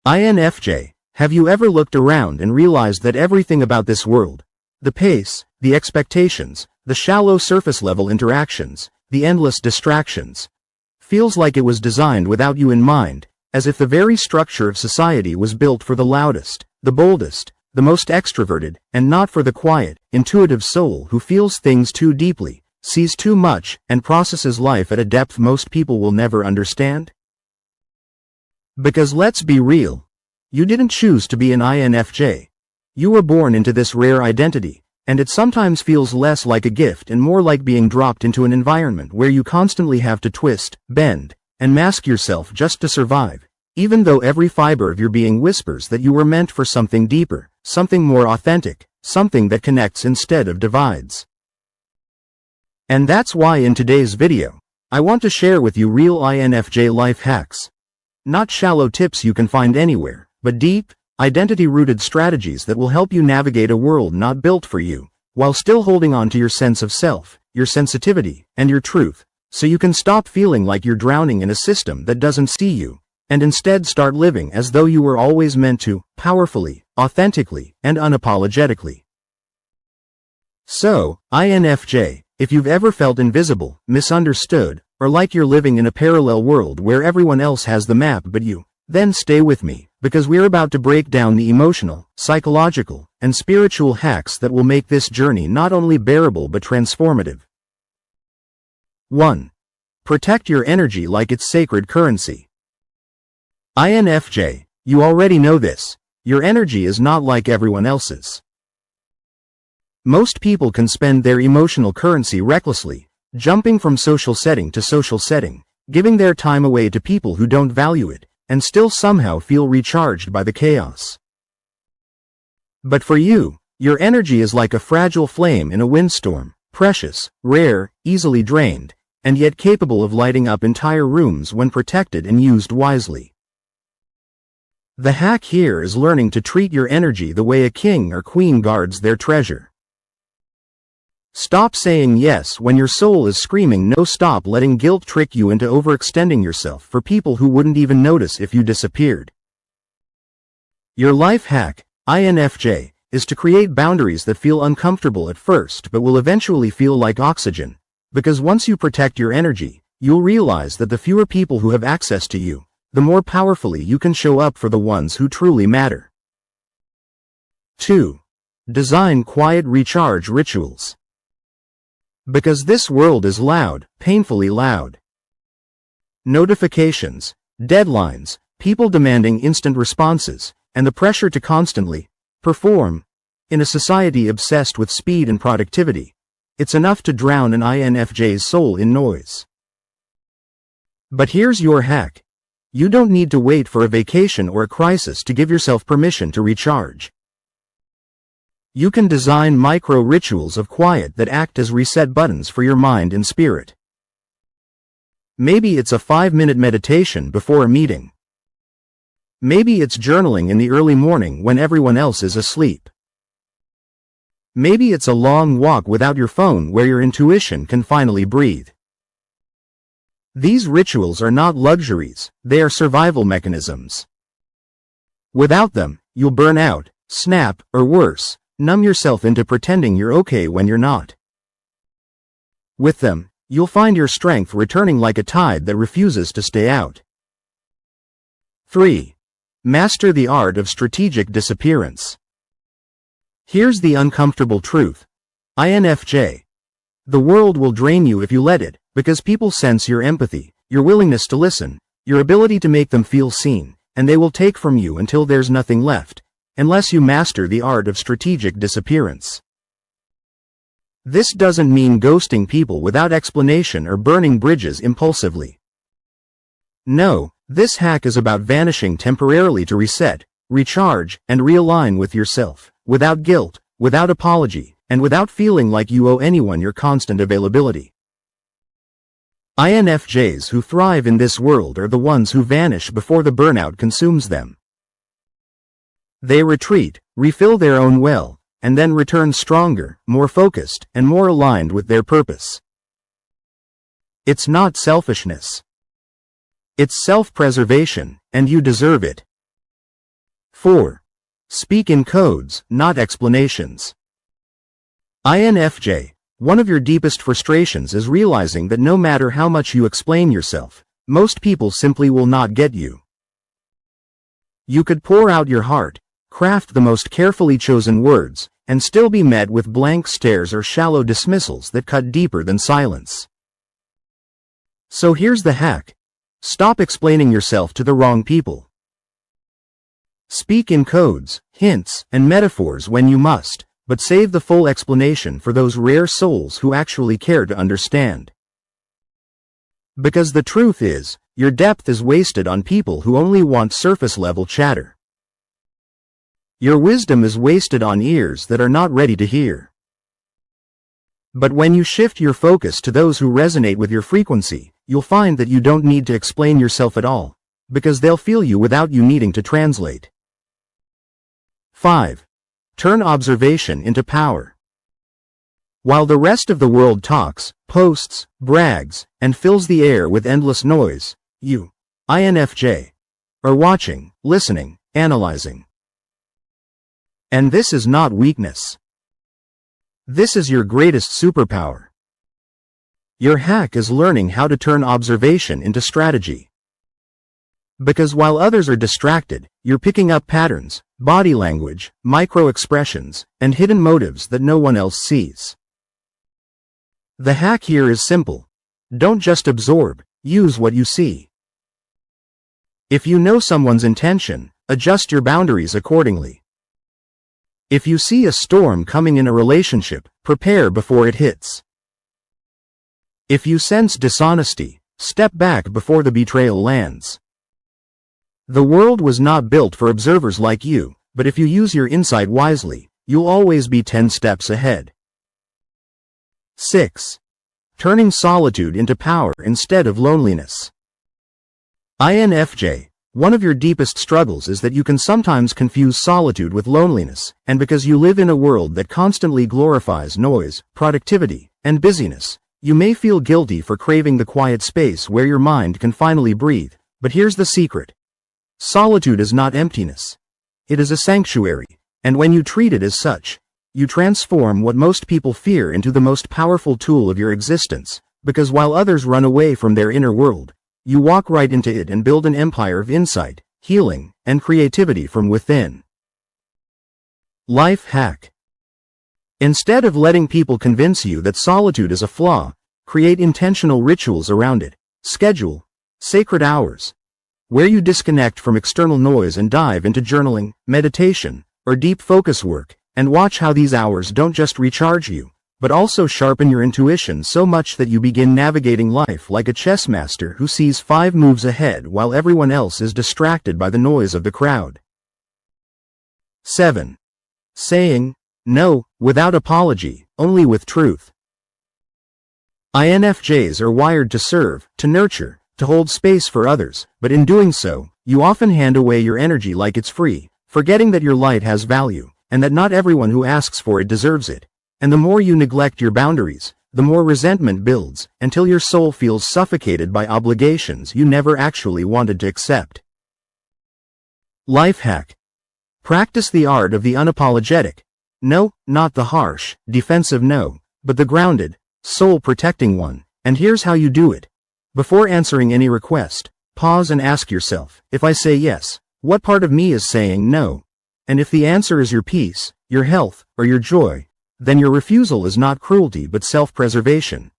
INFJ, have you ever looked around and realized that everything about this world, the pace, the expectations, the shallow surface-level interactions, the endless distractions, feels like it was designed without you in mind, as if the very structure of society was built for the loudest, the boldest, the most extroverted, and not for the quiet, intuitive soul who feels things too deeply, sees too much, and processes life at a depth most people will never understand? Because let's be real, you didn't choose to be an INFJ. You were born into this rare identity, and it sometimes feels less like a gift and more like being dropped into an environment where you constantly have to twist, bend, and mask yourself just to survive, even though every fiber of your being whispers that you were meant for something deeper, something more authentic, something that connects instead of divides. And that's why in today's video, I want to share with you real INFJ life hacks. Not shallow tips you can find anywhere, but deep, identity-rooted strategies that will help you navigate a world not built for you, while still holding on to your sense of self, your sensitivity, and your truth, so you can stop feeling like you're drowning in a system that doesn't see you, and instead start living as though you were always meant to, powerfully, authentically, and unapologetically. So, INFJ, if you've ever felt invisible, misunderstood, or like you're living in a parallel world where everyone else has the map but you, then stay with me, because we're about to break down the emotional, psychological, and spiritual hacks that will make this journey not only bearable but transformative. 1. Protect your energy like it's sacred currency. INFJ, you already know this. Your energy is not like everyone else's. Most people can spend their emotional currency recklessly, jumping from social setting to social setting, giving their time away to people who don't value it, and still somehow feel recharged by the chaos. But for you, your energy is like a fragile flame in a windstorm, precious, rare, easily drained, and yet capable of lighting up entire rooms when protected and used wisely. The hack here is learning to treat your energy the way a king or queen guards their treasure. Stop saying yes when your soul is screaming no. Stop letting guilt trick you into overextending yourself for people who wouldn't even notice if you disappeared. Your life hack, INFJ, is to create boundaries that feel uncomfortable at first but will eventually feel like oxygen, because once you protect your energy, you'll realize that the fewer people who have access to you, the more powerfully you can show up for the ones who truly matter. 2. Design quiet recharge rituals. Because this world is loud, painfully loud. Notifications, deadlines, people demanding instant responses, and the pressure to constantly perform. In a society obsessed with speed and productivity, it's enough to drown an INFJ's soul in noise. But here's your hack. You don't need to wait for a vacation or a crisis to give yourself permission to recharge. You can design micro-rituals of quiet that act as reset buttons for your mind and spirit. Maybe it's a 5-minute meditation before a meeting. Maybe it's journaling in the early morning when everyone else is asleep. Maybe it's a long walk without your phone where your intuition can finally breathe. These rituals are not luxuries, they are survival mechanisms. Without them, you'll burn out, snap, or worse, numb yourself into pretending you're okay when you're not. With them, you'll find your strength returning like a tide that refuses to stay out. 3. Master the art of strategic disappearance. Here's the uncomfortable truth. INFJ. The world will drain you if you let it, because people sense your empathy, your willingness to listen, your ability to make them feel seen, and they will take from you until there's nothing left, unless you master the art of strategic disappearance. This doesn't mean ghosting people without explanation or burning bridges impulsively. No, this hack is about vanishing temporarily to reset, recharge, and realign with yourself, without guilt, without apology, and without feeling like you owe anyone your constant availability. INFJs who thrive in this world are the ones who vanish before the burnout consumes them. They retreat, refill their own well, and then return stronger, more focused, and more aligned with their purpose. It's not selfishness. It's self-preservation, and you deserve it. 4. Speak in codes, not explanations. INFJ. One of your deepest frustrations is realizing that no matter how much you explain yourself, most people simply will not get you. You could pour out your heart, craft the most carefully chosen words, and still be met with blank stares or shallow dismissals that cut deeper than silence. So here's the hack. Stop explaining yourself to the wrong people. Speak in codes, hints, and metaphors when you must, but save the full explanation for those rare souls who actually care to understand. Because the truth is, your depth is wasted on people who only want surface-level chatter. Your wisdom is wasted on ears that are not ready to hear. But when you shift your focus to those who resonate with your frequency, you'll find that you don't need to explain yourself at all, because they'll feel you without you needing to translate. 5. Turn observation into power. While the rest of the world talks, posts, brags, and fills the air with endless noise, you, INFJ, are watching, listening, analyzing. And this is not weakness. This is your greatest superpower. Your hack is learning how to turn observation into strategy. Because while others are distracted, you're picking up patterns, body language, micro-expressions, and hidden motives that no one else sees. The hack here is simple. Don't just absorb, use what you see. If you know someone's intention, adjust your boundaries accordingly. If you see a storm coming in a relationship, prepare before it hits. If you sense dishonesty, step back before the betrayal lands. The world was not built for observers like you, but if you use your insight wisely, you'll always be 10 steps ahead. 6. Turning solitude into power instead of loneliness. INFJ. One of your deepest struggles is that you can sometimes confuse solitude with loneliness, and because you live in a world that constantly glorifies noise, productivity, and busyness, you may feel guilty for craving the quiet space where your mind can finally breathe. But here's the secret. Solitude is not emptiness. It is a sanctuary, and when you treat it as such, you transform what most people fear into the most powerful tool of your existence, because while others run away from their inner world, you walk right into it and build an empire of insight, healing, and creativity from within. Life hack. Instead of letting people convince you that solitude is a flaw, create intentional rituals around it. Schedule sacred hours where you disconnect from external noise and dive into journaling, meditation, or deep focus work, and watch how these hours don't just recharge you, but also sharpen your intuition so much that you begin navigating life like a chess master who sees 5 moves ahead while everyone else is distracted by the noise of the crowd. 7. Saying no without apology, only with truth. INFJs are wired to serve, to nurture, to hold space for others, but in doing so, you often hand away your energy like it's free, forgetting that your light has value, and that not everyone who asks for it deserves it. And the more you neglect your boundaries, the more resentment builds, until your soul feels suffocated by obligations you never actually wanted to accept. Life hack. Practice the art of the unapologetic. No, not the harsh, defensive no, but the grounded, soul-protecting one. And here's how you do it. Before answering any request, pause and ask yourself, if I say yes, what part of me is saying no? And if the answer is your peace, your health, or your joy, then your refusal is not cruelty but self-preservation.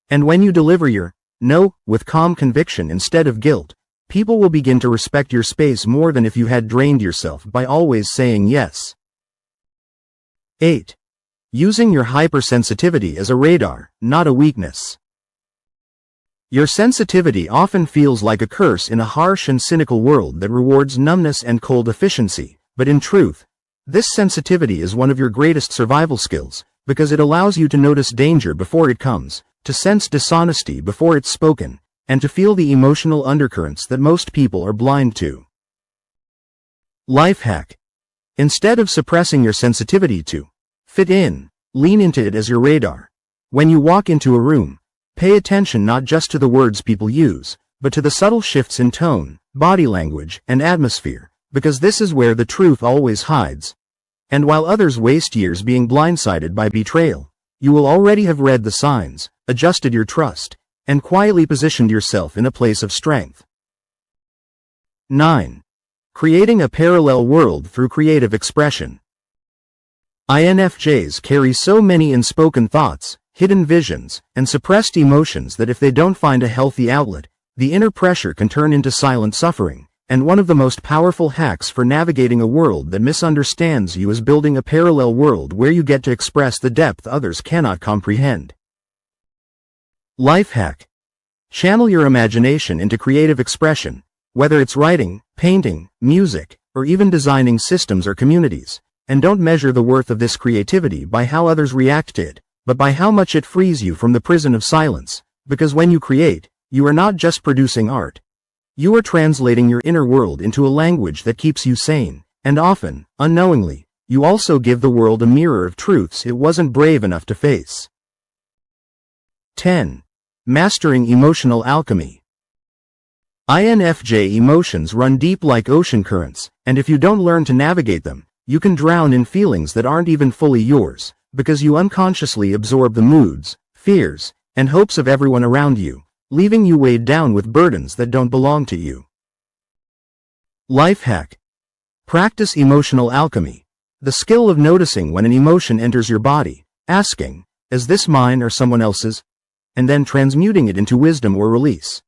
And when you deliver your no with calm conviction instead of guilt, people will begin to respect your space more than if you had drained yourself by always saying yes. 8. Using your hypersensitivity as a radar, not a weakness. Your sensitivity often feels like a curse in a harsh and cynical world that rewards numbness and cold efficiency, but in truth, this sensitivity is one of your greatest survival skills, because it allows you to notice danger before it comes, to sense dishonesty before it's spoken, and to feel the emotional undercurrents that most people are blind to. Life hack. Instead of suppressing your sensitivity to fit in, lean into it as your radar. When you walk into a room, pay attention not just to the words people use, but to the subtle shifts in tone, body language, and atmosphere, because this is where the truth always hides. And while others waste years being blindsided by betrayal, you will already have read the signs, adjusted your trust, and quietly positioned yourself in a place of strength. 9. Creating a parallel world through creative expression. INFJs carry so many unspoken thoughts, hidden visions, and suppressed emotions that if they don't find a healthy outlet, the inner pressure can turn into silent suffering. And one of the most powerful hacks for navigating a world that misunderstands you is building a parallel world where you get to express the depth others cannot comprehend. Life hack. Channel your imagination into creative expression, whether it's writing, painting, music, or even designing systems or communities. And don't measure the worth of this creativity by how others react to it, but by how much it frees you from the prison of silence. Because when you create, you are not just producing art. You are translating your inner world into a language that keeps you sane, and often, unknowingly, you also give the world a mirror of truths it wasn't brave enough to face. 10. Mastering emotional alchemy. INFJ emotions run deep like ocean currents, and if you don't learn to navigate them, you can drown in feelings that aren't even fully yours, because you unconsciously absorb the moods, fears, and hopes of everyone around you, leaving you weighed down with burdens that don't belong to you. Life hack. Practice emotional alchemy, the skill of noticing when an emotion enters your body, asking, is this mine or someone else's? And then transmuting it into wisdom or release.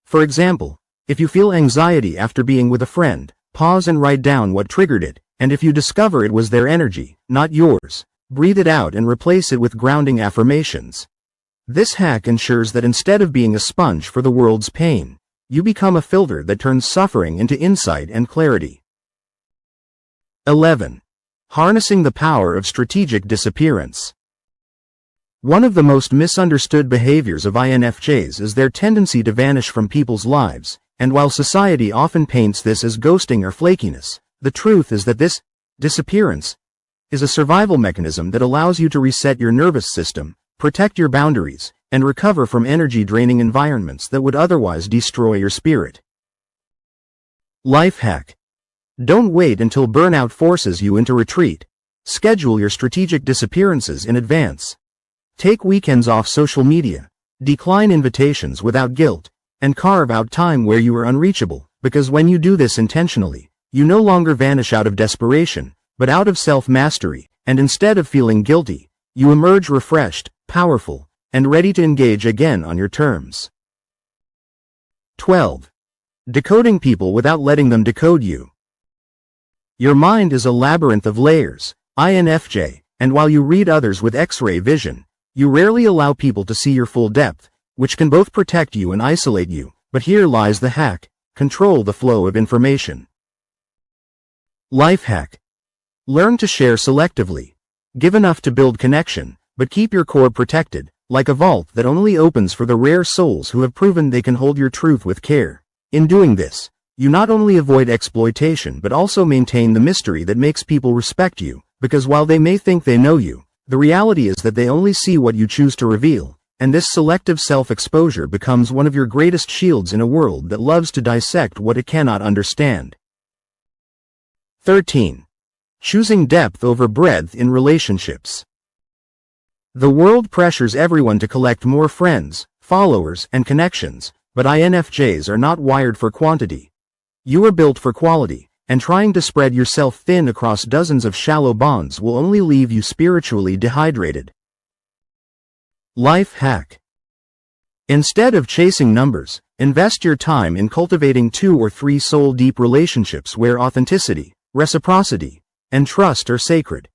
For example, if you feel anxiety after being with a friend, pause and write down what triggered it, and if you discover it was their energy, not yours, breathe it out and replace it with grounding affirmations. This hack ensures that instead of being a sponge for the world's pain, you become a filter that turns suffering into insight and clarity. 11. Harnessing the power of strategic disappearance. One of the most misunderstood behaviors of INFJs is their tendency to vanish from people's lives, and while society often paints this as ghosting or flakiness, the truth is that this disappearance is a survival mechanism that allows you to reset your nervous system, protect your boundaries, and recover from energy-draining environments that would otherwise destroy your spirit. Life hack. Don't wait until burnout forces you into retreat. Schedule your strategic disappearances in advance. Take weekends off social media, decline invitations without guilt, and carve out time where you are unreachable, because when you do this intentionally, you no longer vanish out of desperation, but out of self-mastery, and instead of feeling guilty, you emerge refreshed, powerful, and ready to engage again on your terms. 12. Decoding people without letting them decode you. Your mind is a labyrinth of layers, INFJ, and while you read others with X-ray vision, you rarely allow people to see your full depth, which can both protect you and isolate you. But here lies the hack: control the flow of information. Life hack. Learn to share selectively. Give enough to build connection, but keep your core protected, like a vault that only opens for the rare souls who have proven they can hold your truth with care. In doing this, you not only avoid exploitation but also maintain the mystery that makes people respect you, because while they may think they know you, the reality is that they only see what you choose to reveal, and this selective self-exposure becomes one of your greatest shields in a world that loves to dissect what it cannot understand. 13. Choosing depth over breadth in relationships. The world pressures everyone to collect more friends, followers, and connections, but INFJs are not wired for quantity. You are built for quality, and trying to spread yourself thin across dozens of shallow bonds will only leave you spiritually dehydrated. Life hack. Instead of chasing numbers, invest your time in cultivating 2 or 3 soul-deep relationships where authenticity, reciprocity, and trust are sacred.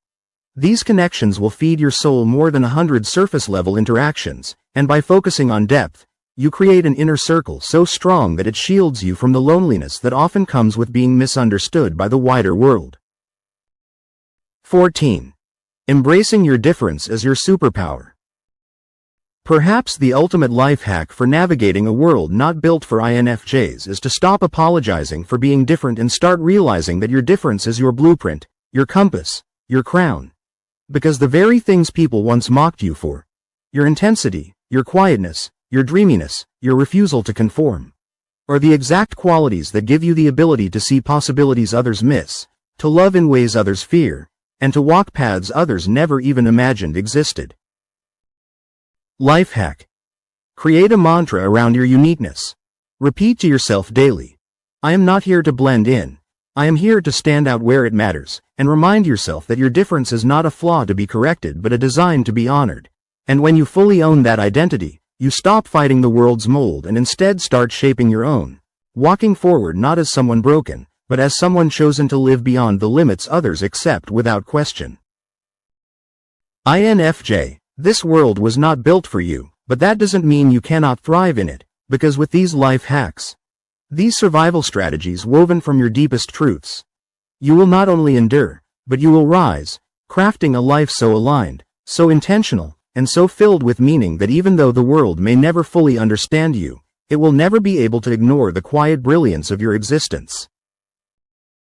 These connections will feed your soul more than 100 surface-level interactions, and by focusing on depth, you create an inner circle so strong that it shields you from the loneliness that often comes with being misunderstood by the wider world. 14. Embracing your difference as your superpower. Perhaps the ultimate life hack for navigating a world not built for INFJs is to stop apologizing for being different and start realizing that your difference is your blueprint, your compass, your crown. Because the very things people once mocked you for, your intensity, your quietness, your dreaminess, your refusal to conform, are the exact qualities that give you the ability to see possibilities others miss, to love in ways others fear, and to walk paths others never even imagined existed. Life hack. Create a mantra around your uniqueness. Repeat to yourself daily, I am not here to blend in. I am here to stand out where it matters, and remind yourself that your difference is not a flaw to be corrected but a design to be honored. And when you fully own that identity, you stop fighting the world's mold and instead start shaping your own, walking forward not as someone broken, but as someone chosen to live beyond the limits others accept without question. INFJ. This world was not built for you, but that doesn't mean you cannot thrive in it, because with these life hacks, these survival strategies woven from your deepest truths, you will not only endure, but you will rise, crafting a life so aligned, so intentional, and so filled with meaning that even though the world may never fully understand you, it will never be able to ignore the quiet brilliance of your existence.